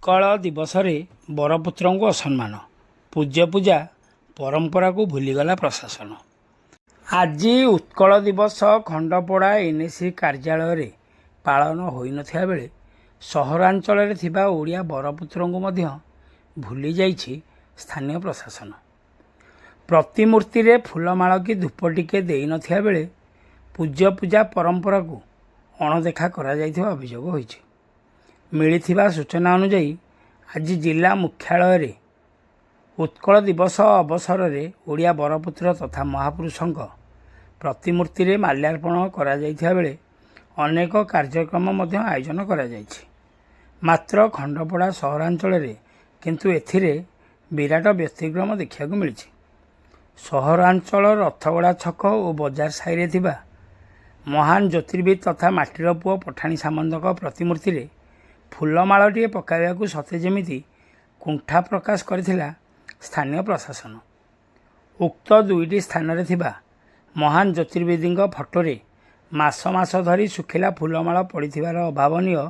ଉତ୍କଳ ଦିବସରେ ବରପୁତ୍ରଙ୍କୁ ଅସମ୍ମାନ, ପୂଜ୍ୟ ପୂଜା ପରମ୍ପରାକୁ ଭୁଲିଗଲା ପ୍ରଶାସନ। ଆଜି ଉତ୍କଳ ଦିବସ ଖଣ୍ଡପଡ଼ା ଏନ୍ଏସି କାର୍ଯ୍ୟାଳୟରେ ପାଳନ ହୋଇନଥିବା ବେଳେ ସହରାଞ୍ଚଳରେ ଥିବା ଓଡ଼ିଆ ବରପୁତ୍ରଙ୍କୁ ମଧ୍ୟ ଭୁଲି ଯାଇଛି ସ୍ଥାନୀୟ ପ୍ରଶାସନ। ପ୍ରତିମୂର୍ତ୍ତିରେ ଫୁଲମାଳ କି ଧୂପ ଟିକେ ଦେଇନଥିବା ବେଳେ ପୂଜ୍ୟ ପୂଜା ପରମ୍ପରାକୁ ଅଣଦେଖା କରାଯାଇଥିବା ଅଭିଯୋଗ ହୋଇଛି। ମିଳିଥିବା ସୂଚନା ଅନୁଯାୟୀ ଆଜି ଜିଲ୍ଲା ମୁଖ୍ୟାଳୟରେ ଉତ୍କଳ ଦିବସ ଅବସରରେ ଓଡ଼ିଆ ବରପୁତ୍ର ତଥା ମହାପୁରୁଷଙ୍କ ପ୍ରତିମୂର୍ତ୍ତିରେ ମାଲ୍ୟାର୍ପଣ କରାଯାଇଥିବା ବେଳେ ଅନେକ କାର୍ଯ୍ୟକ୍ରମ ମଧ୍ୟ ଆୟୋଜନ କରାଯାଇଛି। ମାତ୍ର ଖଣ୍ଡପଡ଼ା ସହରାଞ୍ଚଳରେ କିନ୍ତୁ ଏଥିରେ ବିରାଟ ବ୍ୟତିକ୍ରମ ଦେଖିବାକୁ ମିଳିଛି। ସହରାଞ୍ଚଳ ରଥଗଡ଼ା ଛକ ଓ ବଜାର ସାହିରେ ଥିବା ମହାନ ଜ୍ୟୋତିର୍ବିଦ ତଥା ମାଟିର ପୁଅ ପଠାଣି ସାମନ୍ତଙ୍କ ପ୍ରତିମୂର୍ତ୍ତିରେ ଫୁଲମାଳଟିଏ ପକାଇବାକୁ ସତେ ଯେମିତି କୁଣ୍ଠା ପ୍ରକାଶ କରିଥିଲା ସ୍ଥାନୀୟ ପ୍ରଶାସନ। ଉକ୍ତ ଦୁଇଟି ସ୍ଥାନରେ ଥିବା ମହାନ ଜ୍ୟୋତିର୍ବିଦଙ୍କ ଫଟୋରେ ମାସ ମାସ ଧରି ଶୁଖିଲା ଫୁଲମାଳ ପଡ଼ିଥିବାର ଅଭାବନୀୟ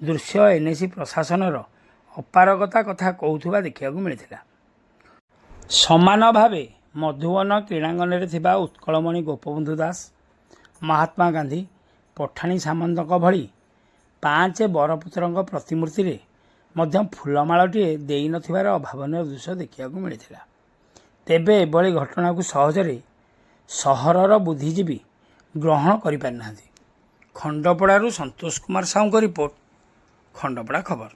ଦୃଶ୍ୟ ଏନ୍ଏସି ପ୍ରଶାସନର ଅପାରଗତା କଥା କହୁଥିବା ଦେଖିବାକୁ ମିଳିଥିଲା। ସମାନ ଭାବେ ମଧୁବନ କ୍ରୀଡ଼ାଙ୍ଗନରେ ଥିବା ଉତ୍କଳମଣି ଗୋପବନ୍ଧୁ ଦାସ, ମହାତ୍ମା ଗାନ୍ଧୀ, ପଠାଣି ସାମନ୍ତଙ୍କ ଭଳି 5 ବରପୁତ୍ରଙ୍କ ପ୍ରତିମୂର୍ତ୍ତିରେ ମଧ୍ୟ ଫୁଲମାଳଟିଏ ଦେଇନଥିବାର ଅଭାବନୀୟ ଦୃଶ୍ୟ ଦେଖିବାକୁ ମିଳିଥିଲା। ତେବେ ଏଭଳି ଘଟଣାକୁ ସହଜରେ ସହରର ବୁଦ୍ଧିଜୀବୀ ଗ୍ରହଣ କରିପାରିନାହାନ୍ତି। ଖଣ୍ଡପଡ଼ାରୁ ସନ୍ତୋଷ କୁମାର ସାହୁଙ୍କ ରିପୋର୍ଟ, ଖଣ୍ଡପଡ଼ା ଖବର।